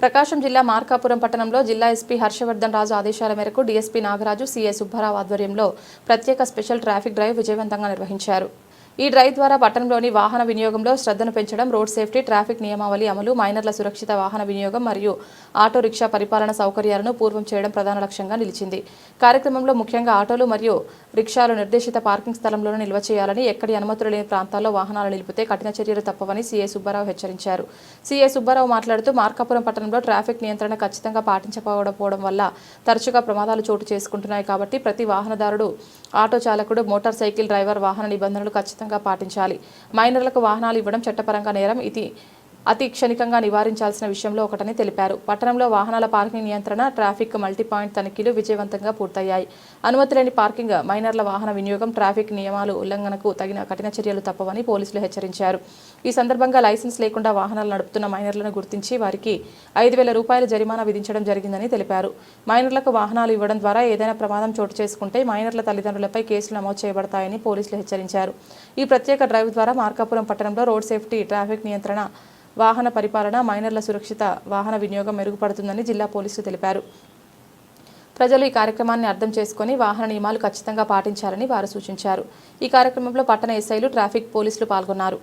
ప్రకాశం జిల్లా మార్కాపురం పట్టణంలో జిల్లా ఎస్పీ హర్షవర్ధన్ రాజు ఆదేశాల మేరకు డీఎస్పీ నాగరాజు సీఐ సుబ్బారావు ఆధ్వర్యంలో ప్రత్యేక స్పెషల్ ట్రాఫిక్ డ్రైవ్ విజయవంతంగా నిర్వహించారు। ఈ డ్రైవ్ ద్వారా పట్టణంలోని వాహన వినియోగంలో శ్రద్ధను పెంచడం, రోడ్ సేఫ్టీ, ట్రాఫిక్ నియమావళి అమలు, మైనర్ల సురక్షిత వాహన వినియోగం మరియు ఆటో రిక్షా పరిపాలన సౌకర్యాలను పూర్వం చేయడం ప్రధాన లక్ష్యంగా నిలిచింది। కార్యక్రమంలో ముఖ్యంగా ఆటోలు మరియు రిక్షాలు నిర్దేశిత పార్కింగ్ స్థలంలోనే నిల్వ చేయాలని, ఎక్కడి అనుమతులు లేని ప్రాంతాల్లో వాహనాలు నిలిపితే కఠిన చర్యలు తప్పవని సీఐ సుబ్బారావు హెచ్చరించారు। సీఐ సుబ్బారావు మాట్లాడుతూ మార్కాపురం పట్టణంలో ట్రాఫిక్ నియంత్రణ ఖచ్చితంగా పాటించకపోవడం వల్ల తరచుగా ప్రమాదాలు చోటు చేసుకుంటున్నాయి కాబట్టి ప్రతి వాహనదారుడు, ఆటో చాలకుడు, మోటార్ సైకిల్ డ్రైవర్ వాహన నిబంధనలు ఖచ్చితంగా పాటించాలి। మైనర్లకు వాహనాలు ఇవ్వడం చట్టపరంగా నేరం, ఇది అతి క్షణికంగా నివారించాల్సిన విషయంలో ఒకటని తెలిపారు। పట్టణంలో వాహనాల పార్కింగ్ నియంత్రణ, ట్రాఫిక్ మల్టీ పాయింట్ తనిఖీలు విజయవంతంగా పూర్తయ్యాయి। అనుమతి లేని పార్కింగ్, మైనర్ల వాహన వినియోగం, ట్రాఫిక్ నియమాలు ఉల్లంఘనకు తగిన కఠిన చర్యలు తప్పవని పోలీసులు హెచ్చరించారు। ఈ సందర్భంగా లైసెన్స్ లేకుండా వాహనాలు నడుపుతున్న మైనర్లను గుర్తించి వారికి 5,000 రూపాయల జరిమానా విధించడం జరిగిందని తెలిపారు। మైనర్లకు వాహనాలు ఇవ్వడం ద్వారా ఏదైనా ప్రమాదం చోటు చేసుకుంటే మైనర్ల తల్లిదండ్రులపై కేసులు నమోదు చేయబడతాయని పోలీసులు హెచ్చరించారు। ఈ ప్రత్యేక డ్రైవ్ ద్వారా మార్కాపురం పట్టణంలో రోడ్ సేఫ్టీ, ట్రాఫిక్ నియంత్రణ, వాహన పరిపాలన, మైనర్ల సురక్షిత వాహన వినియోగం మెరుగుపడుతుందని జిల్లా పోలీసులు తెలిపారు। ప్రజలు ఈ కార్యక్రమాన్ని అర్థం చేసుకుని వాహన నియమాలు ఖచ్చితంగా పాటించాలని వారు సూచించారు। ఈ కార్యక్రమంలో పట్టణ ఎస్ఐలు, ట్రాఫిక్ పోలీసులు పాల్గొన్నారు।